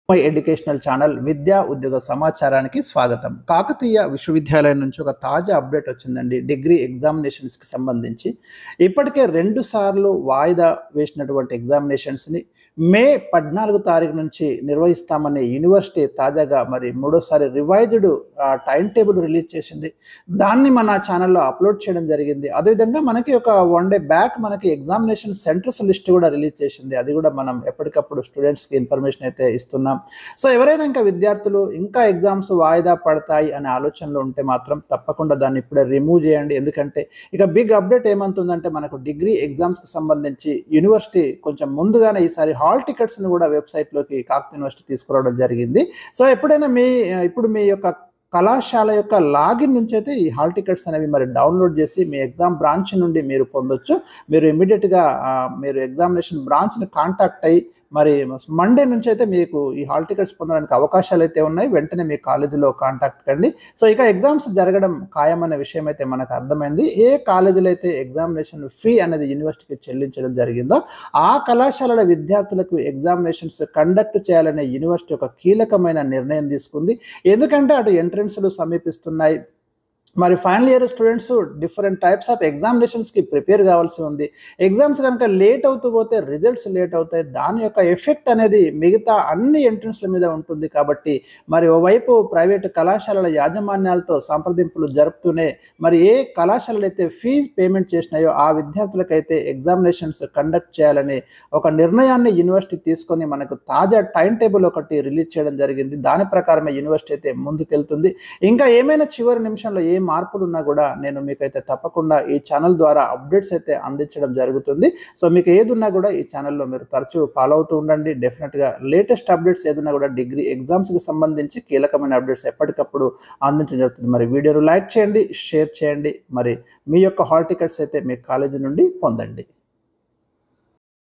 My educational channel విద్యా ఉద్యోగ సమాచారానికి స్వాగతం. కాకతీయ విశ్వవిద్యాలయం నుంచి ఒక తాజా అప్డేట్ వచ్చిందండి. డిగ్రీ ఎగ్జామినేషన్స్కి సంబంధించి ఇప్పటికే 2 సార్లు వాయిదా వేసినటువంటి ఎగ్జామినేషన్స్ని మే 14 తారీఖు నుంచి నిర్వహిస్తామని యూనివర్సిటీ తాజాగా మరి మూడోసారి రివైజ్డ్ టైం టేబుల్ రిలీజ్ చేసింది. దాన్ని మన ఛానల్లో అప్లోడ్ చేయడం జరిగింది. అదేవిధంగా మనకి ఒక 1 డే బ్యాక్ మనకి ఎగ్జామినేషన్ సెంటర్స్ లిస్ట్ కూడా రిలీజ్ చేసింది. అది కూడా మనం ఎప్పటికప్పుడు స్టూడెంట్స్కి ఇన్ఫర్మేషన్ అయితే ఇస్తున్నాం. సో ఎవరైనా ఇంకా విద్యార్థులు ఇంకా ఎగ్జామ్స్ వాయిదా పడతాయి అనే ఆలోచనలో ఉంటే మాత్రం తప్పకుండా దాన్ని ఇప్పుడే రిమూవ్ చేయండి. ఎందుకంటే ఇక బిగ్ అప్డేట్ ఏమంటుందంటే మనకు డిగ్రీ ఎగ్జామ్స్కి సంబంధించి యూనివర్సిటీ కొంచెం ముందుగానే ఈసారి హాల్ టికెట్స్ని కూడా వెబ్సైట్లోకి కాకతీయ యూనివర్సిటీ తీసుకురావడం జరిగింది. సో ఎప్పుడైనా ఇప్పుడు మీ యొక్క కళాశాల యొక్క లాగిన్ నుంచి అయితే ఈ హాల్ టికెట్స్ అనేవి మరి డౌన్లోడ్ చేసి మీ ఎగ్జామ్ బ్రాంచ్ నుండి మీరు పొందొచ్చు. మీరు ఇమీడియట్గా మీరు ఎగ్జామినేషన్ బ్రాంచ్ని కాంటాక్ట్ అయ్యి మరి మండే నుంచి అయితే మీకు ఈ హాల్ టికెట్స్ పొందడానికి అవకాశాలు అయితే ఉన్నాయి. వెంటనే మీ కాలేజీలో కాంటాక్ట్ కండి. సో ఇక ఎగ్జామ్స్ జరగడం ఖాయమనే విషయం అయితే మనకు అర్థమైంది. ఏ కాలేజీలో అయితే ఎగ్జామినేషన్ ఫీ అనేది యూనివర్సిటీకి చెల్లించడం జరిగిందో ఆ కళాశాలల విద్యార్థులకు ఎగ్జామినేషన్స్ కండక్ట్ చేయాలనే యూనివర్సిటీ ఒక కీలకమైన నిర్ణయం తీసుకుంది. ఎందుకంటే అటు ఎంట్రన్స్లు సమీపిస్తున్నాయి. మరి final year students different types of ఎగ్జామినేషన్స్కి ప్రిపేర్ కావాల్సి ఉంది. ఎగ్జామ్స్ కనుక లేట్ అవుతూ పోతే రిజల్ట్స్ లేట్ అవుతాయి. దాని యొక్క ఎఫెక్ట్ అనేది మిగతా అన్ని ఎంట్రన్స్ల మీద ఉంటుంది. కాబట్టి మరి ఓవైపు ప్రైవేటు కళాశాలల యాజమాన్యాలతో సంప్రదింపులు జరుపుతూనే మరి ఏ కళాశాలలు అయితే ఫీజు పేమెంట్ చేసినాయో ఆ విద్యార్థులకైతే ఎగ్జామినేషన్స్ కండక్ట్ చేయాలని ఒక నిర్ణయాన్ని యూనివర్సిటీ తీసుకొని మనకు తాజా టైం టేబుల్ ఒకటి రిలీజ్ చేయడం జరిగింది. దాని ప్రకారమే యూనివర్సిటీ అయితే ముందుకెళ్తుంది. ఇంకా ఏమైనా చివరి నిమిషంలో ఏ మార్పులు ఉన్నా కూడా నేను మీకైతే తప్పకుండా ఈ ఛానల్ ద్వారా అప్డేట్స్ అయితే అందించడం జరుగుతుంది. సో మీకు ఏది ఉన్నా కూడా ఈ ఛానల్లో మీరు తరచూ ఫాలో అవుతూ ఉండండి. డెఫినెట్గా లేటెస్ట్ అప్డేట్స్ ఏదున్నా కూడా డిగ్రీ ఎగ్జామ్స్కి సంబంధించి కీలకమైన అప్డేట్స్ ఎప్పటికప్పుడు అందించడం జరుగుతుంది. మరి వీడియోను లైక్ చేయండి, షేర్ చేయండి. మరి మీ యొక్క హాల్ టికెట్స్ అయితే మీ కాలేజీ నుండి పొందండి.